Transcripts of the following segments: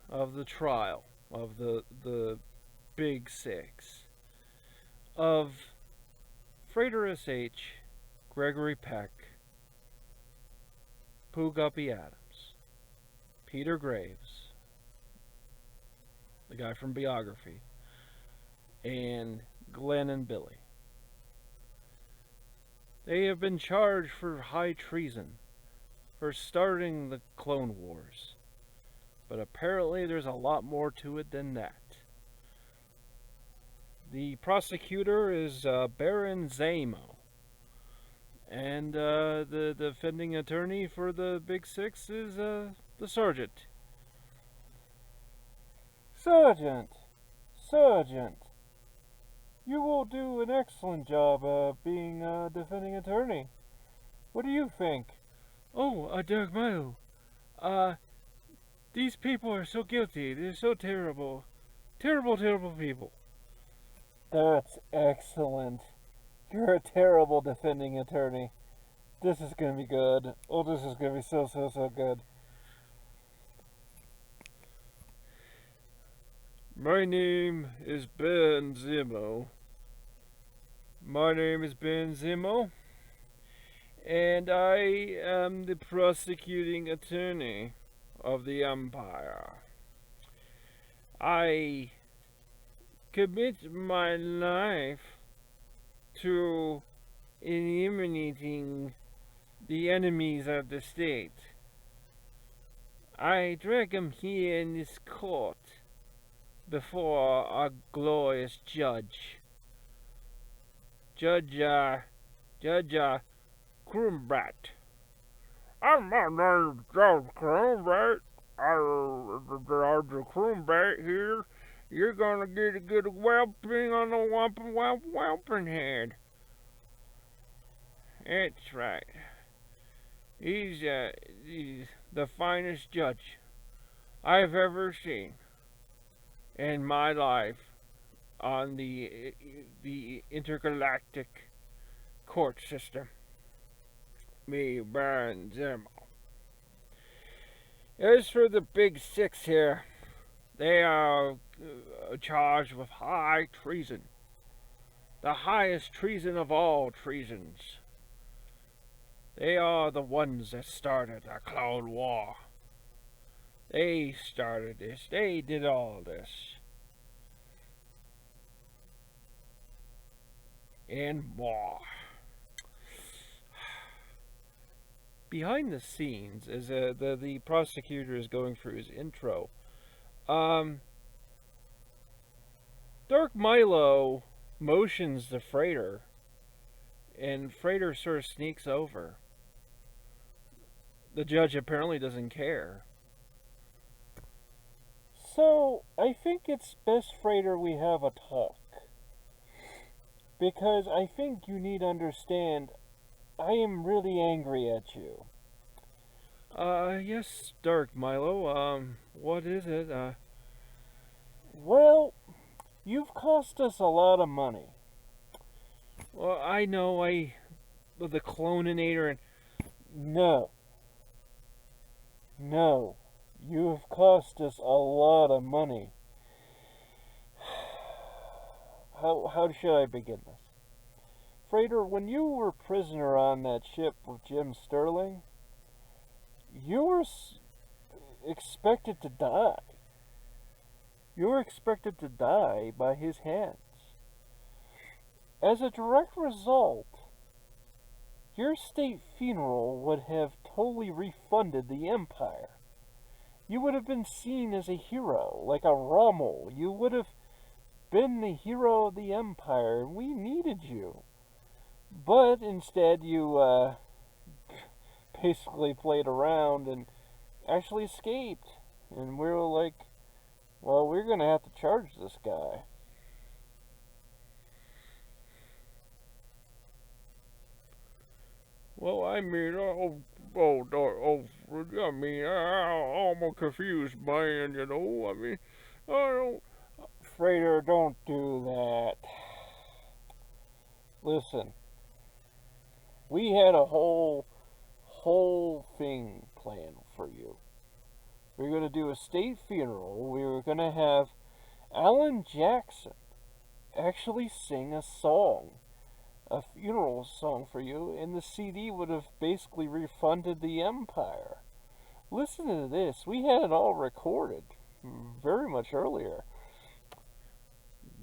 of the trial of the Big Six of Frater S.H., Gregory Peck, Pooh Guppy Adams, Peter Graves, the guy from Biography, and Glenn and Billy. They have been charged for high treason for starting the Clone Wars. But apparently there's a lot more to it than that. The prosecutor is Baron Zamo. And the defending attorney for the Big Six is the sergeant. Sergeant! Sergeant! You will do an excellent job being a defending attorney. What do you think? Oh, Doug Milo. These people are so guilty. They're so terrible. Terrible, terrible people. That's excellent. You're a terrible defending attorney. This is gonna be good. Oh, this is gonna be so, so, so good. My name is Ben Zimmo. My name is Ben Zimmo. And I am the prosecuting attorney of the Empire. I commit my life to eliminating the enemies of the state. I drag them here in this court before our glorious judge. Judge Krumbrat. My name's Judge Krumbrat. Judge Krumbrat here. You're gonna get a good whelping on the whelping head. That's right. He's the finest judge I've ever seen in my life on the intergalactic court system. Me, Baron Zimmer. As for the Big Six here, they are charged with high treason. The highest treason of all treasons. They are the ones that started the Clone War. They started this. They did all this. And more. Behind the scenes, as the prosecutor is going through his intro, Dark Milo motions to Frater, and Frater sort of sneaks over. The judge apparently doesn't care. So, I think it's best, Frater, we have a talk. Because I think you need to understand, I am really angry at you. Yes, Dark Milo, what is it? Well, you've cost us a lot of money. Well, I know, the Cloninator and... No. No. You have cost us a lot of money. How should I begin this? Frater, when you were prisoner on that ship with Jim Sterling, you were expected to die. You were expected to die by his hands. As a direct result, your state funeral would have totally refunded the Empire. You would have been seen as a hero, like a Rommel. You would have been the hero of the Empire, and we needed you. But instead, you basically played around and actually escaped. And we were like, well, we're going to have to charge this guy. Well, I mean, I'm a confused man, you know. I mean, I don't... Frater, don't do that. Listen, we had a whole thing planned for you. we're going to do a state funeral. We were going to have Alan Jackson actually sing a song, a funeral song for you, and the CD would have basically refunded the Empire. Listen to this. We had it all recorded very much earlier.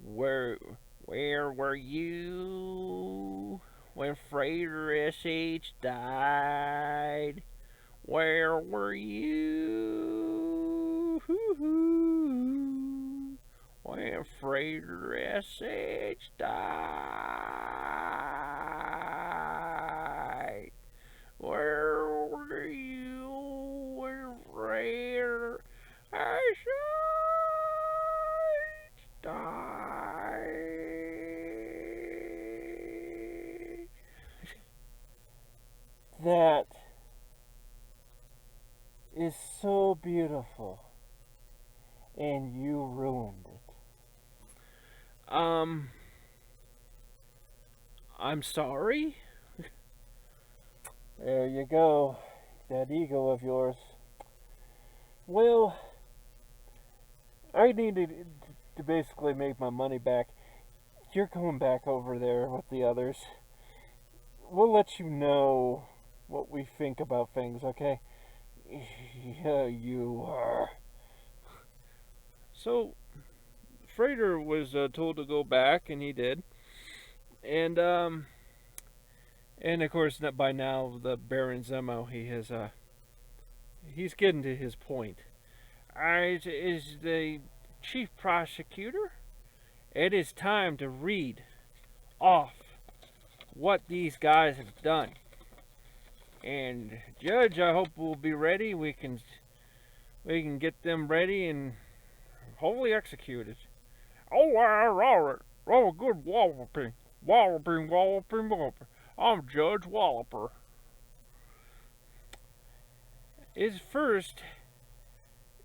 Where were you when Frater S.H. died? Where were you when Frater S.H. died? Where were you when Frater S.H. died? That is so beautiful, and you ruined it. I'm sorry? There you go, that ego of yours. Well, I needed to basically make my money back. You're going back over there with the others. We'll let you know what we think about things, okay? Yeah, you are. So, Frater was told to go back, and he did. And of course, by now, the Baron Zemo, he's getting to his point. As the chief prosecutor, it is time to read off what these guys have done. And Judge, I hope we'll be ready. We can get them ready and hopefully executed. Oh, all right. Oh, good walloping. Walloping. I'm Judge Walloper. First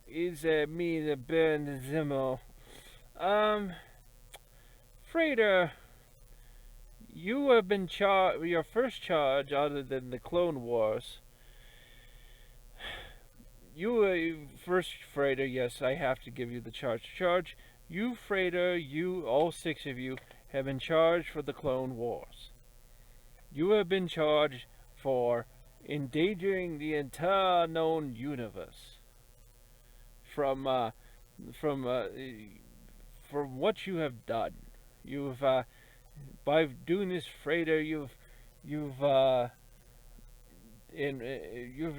is me, the Ben Zimmo. Frater, you have been your first charge, other than the Clone Wars. You first, Frater. Yes, I have to give you the charge. You, Frater, all 6 of you, have been charged for the Clone Wars. You have been charged for endangering the entire known universe from what you have done. You've by doing this, Frater, you've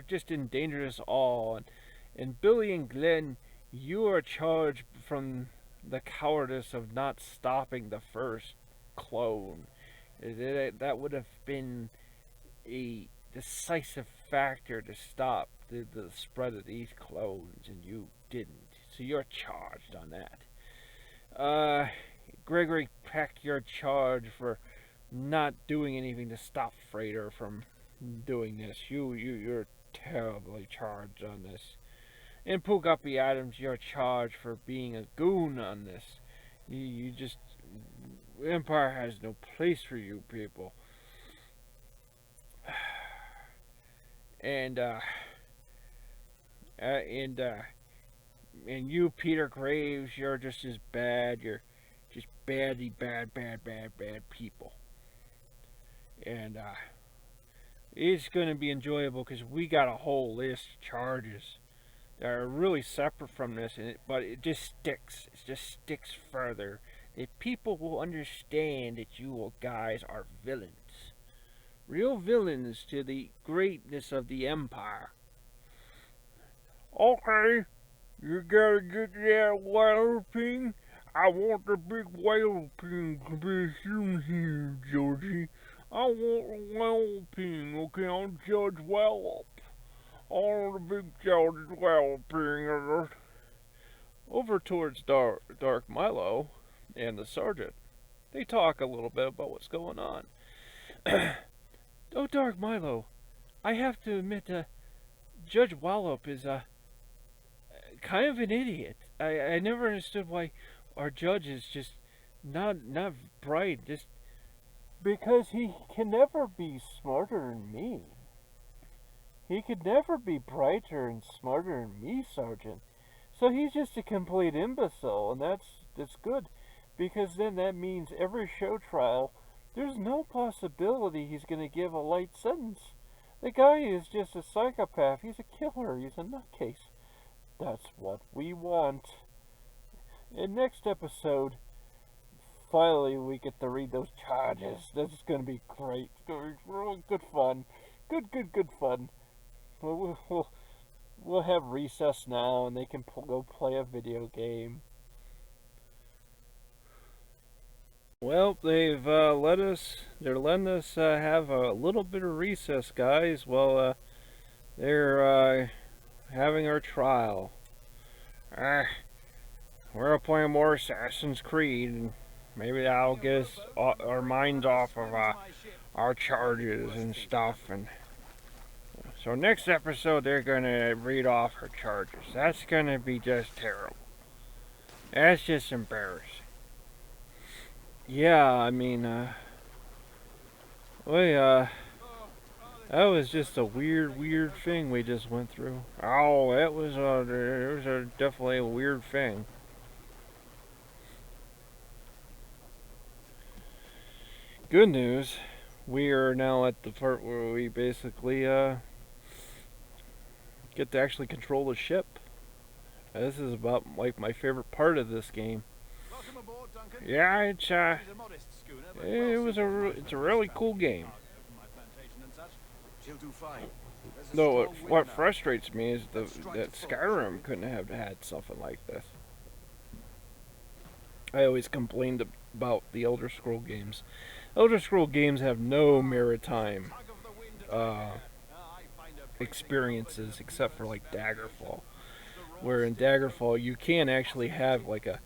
just endangered us all. And Billy and Glenn, you are charged from the cowardice of not stopping the first clone. That would have been a decisive factor to stop the spread of these clones, and you didn't. So you're charged on that. Gregory Peck, you're charged for not doing anything to stop Frater from doing this. You're terribly charged on this. And Pugapi Adams, you're charged for being a goon on this. Empire has no place for you people. And you, Peter Graves, you're just as bad. You're just bad people. And it's going to be enjoyable because we got a whole list of charges that are really separate from this, but it just sticks. It just sticks further. That people will understand that you guys are villains. Real villains to the greatness of the Empire. Okay, you gotta get that walloping. I want the big walloping to be soon here, Georgie. I want a walloping, okay? I'm Judge Wallop. I want a big Judge Walloping. Over towards Dark Milo and the sergeant, they talk a little bit about what's going on. Oh, Dark Milo, I have to admit, Judge Wallop is kind of an idiot. I never understood why our judge is just not bright, just because he can never be smarter than me. He could never be brighter and smarter than me, Sergeant. So he's just a complete imbecile, and that's good, because then that means every show trial, there's no possibility he's going to give a light sentence. The guy is just a psychopath. He's a killer. He's a nutcase. That's what we want. In next episode, finally we get to read those charges. This is going to be great. It's going to be really good fun. Good fun. We'll have recess now, and they can go play a video game. Well, they're letting us have a little bit of recess, guys. Well, they're having our trial. We're playing more Assassin's Creed, and maybe that'll get us our minds off of our charges and stuff. And so next episode, they're gonna read off our charges. That's gonna be just terrible. That's just embarrassing. Yeah, I mean, that was just a weird thing we just went through. Oh, it was definitely a weird thing. Good news, we are now at the part where we basically get to actually control the ship. This is about like my favorite part of this game. Welcome aboard, Duncan. Yeah, it's a really cool game. She'll do fine. Though what frustrates me is that Skyrim couldn't have had something like this. I always complained about the Elder Scroll games. Elder Scroll games have no maritime experiences except for like Daggerfall, where in Daggerfall you can actually have like a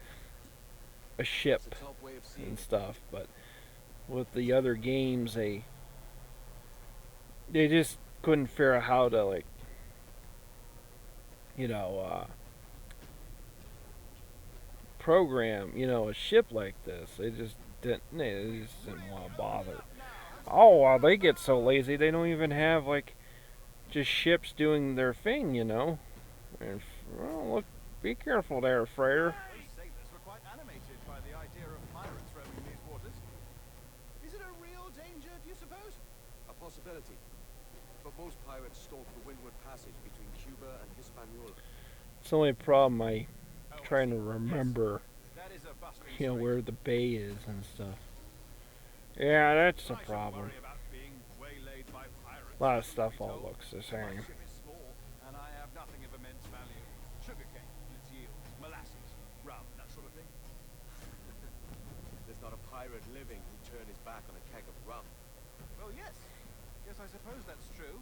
ship and stuff, but with the other games they just couldn't figure out how to, like, program, a ship like this. They just didn't want to bother. Oh, well, they get so lazy they don't even have like just ships doing their thing, And, well, look, be careful there, Frater. Is it a real danger, do you suppose? A possibility. But most pirates stalk the windward passage between Cuba and Hispaniola. It's the only problem I'm trying to remember, where the bay is and stuff. Yeah, that's the problem. A lot of stuff all looks the same. And I have nothing of immense value. Sugarcane and its yields, molasses, rum, that sort of thing. There's not a pirate living who'd turn his back on a keg of rum. Well, yes. Yes, I suppose that's true.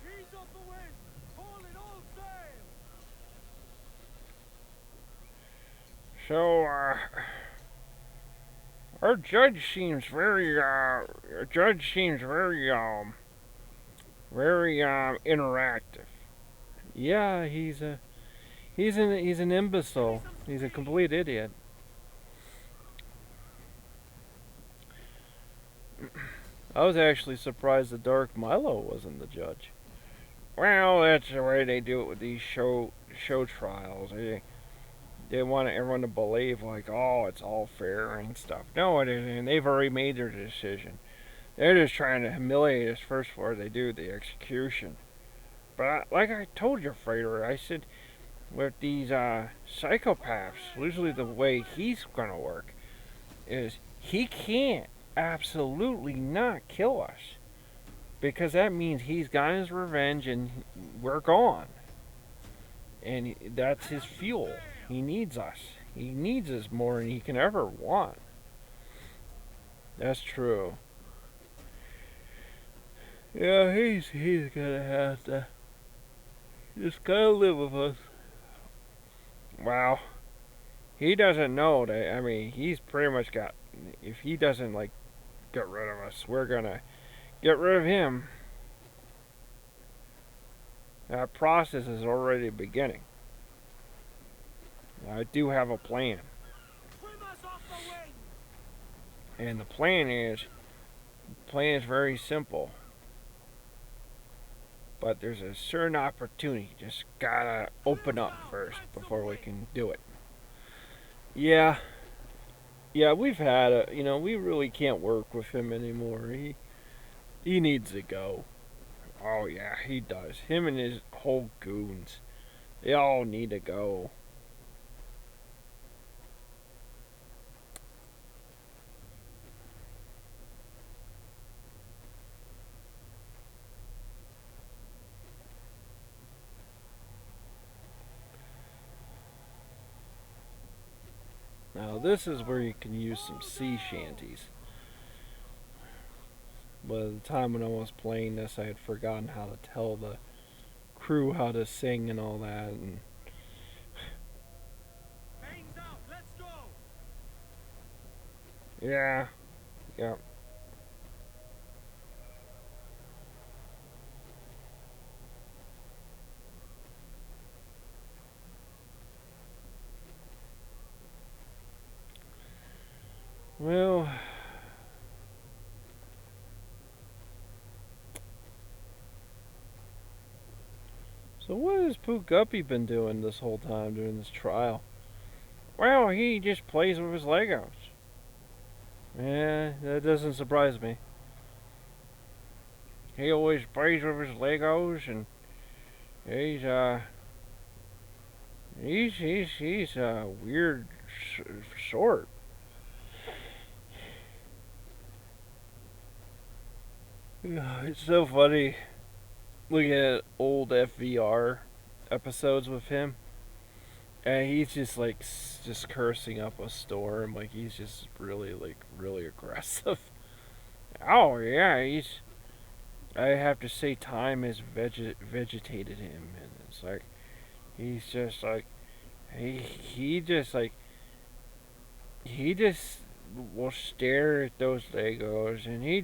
Ease off the wind! Haul it all sail! So, our judge seems very interactive. Yeah, he's an imbecile. He's a complete idiot. I was actually surprised the Dark Milo wasn't the judge. Well, that's the way they do it with these show trials. They want everyone to believe, like, oh, it's all fair and stuff. No, it isn't. They've already made their decision. They're just trying to humiliate us first before they do the execution. But like I told you, Frater, I said, with these psychopaths, usually the way he's going to work is he can't absolutely not kill us. Because that means he's got his revenge and we're gone. And that's his fuel. He needs us. He needs us more than he can ever want. That's true. Yeah, he's gonna have to just gotta live with us. Wow. He doesn't know that. I mean, he's pretty much got. If he doesn't like get rid of us, we're gonna get rid of him. That process is already beginning. I do have a plan. And the plan is very simple. But there's a certain opportunity. Just gotta open up first before we can do it. Yeah, yeah, we've had we really can't work with him anymore. He needs to go. Oh yeah, he does. Him and his whole goons. They all need to go. Now this is where you can use some sea shanties. But at the time when I was playing this, I had forgotten how to tell the crew how to sing and all that. And yeah, yeah. Well, so what has Pooh Guppy been doing this whole time during this trial? Well, he just plays with his Legos. Yeah, that doesn't surprise me. He always plays with his Legos, and he's he's a weird sort. Yeah, it's so funny looking at old FVR episodes with him, and he's just like just cursing up a storm, like he's just really aggressive. Oh yeah, he's. I have to say, time has vegetated him, and it's like he's just like he just like he just will stare at those Legos, and he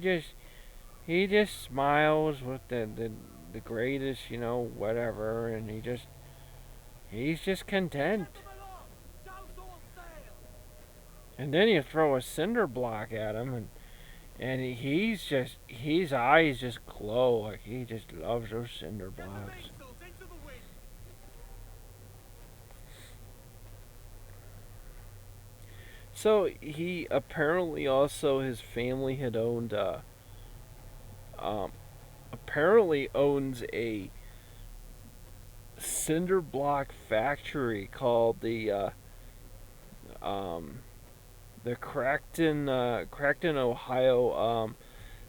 just smiles with the greatest, whatever, and he's just content. And then you throw a cinder block at him, and his eyes just glow like he just loves those cinder blocks. So he apparently also his family had owned um apparently owns a cinder block factory called um the Crackton, Ohio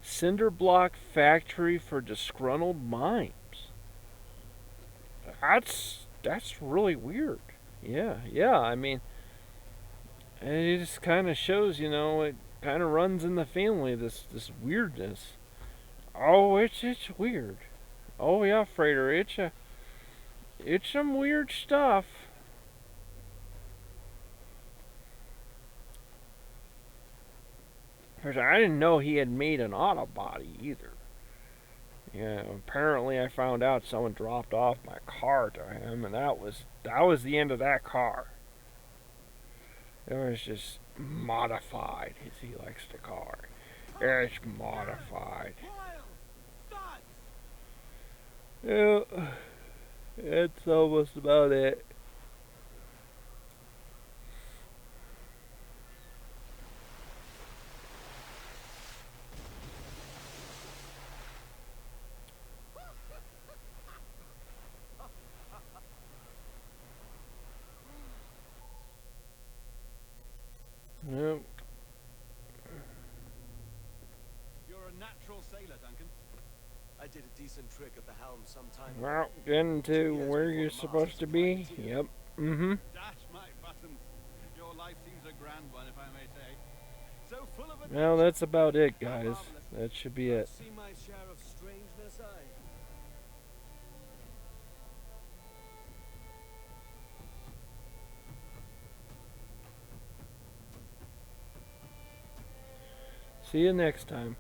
cinder block factory for disgruntled mimes. That's really weird. Yeah, yeah. I mean, it just kind of shows, it kind of runs in the family. This weirdness. Oh, it's weird. Oh yeah, Frater, it's some weird stuff. Because I didn't know he had made an auto body either. Yeah, apparently I found out someone dropped off my car to him, and that was the end of that car. It was just modified, as he likes to call it. It's modified. Yeah, that's almost about it. Yep. You're a natural sailor, Duncan. I did a decent trick at the helm sometime. Well, getting to where you're supposed to be. Yep. Mm-hmm. Dash my buttons. Your life seems a grand one, if I may say. So full of adventure. Well, that's about it, guys. That should be it. See my share of strangeness, See you next time.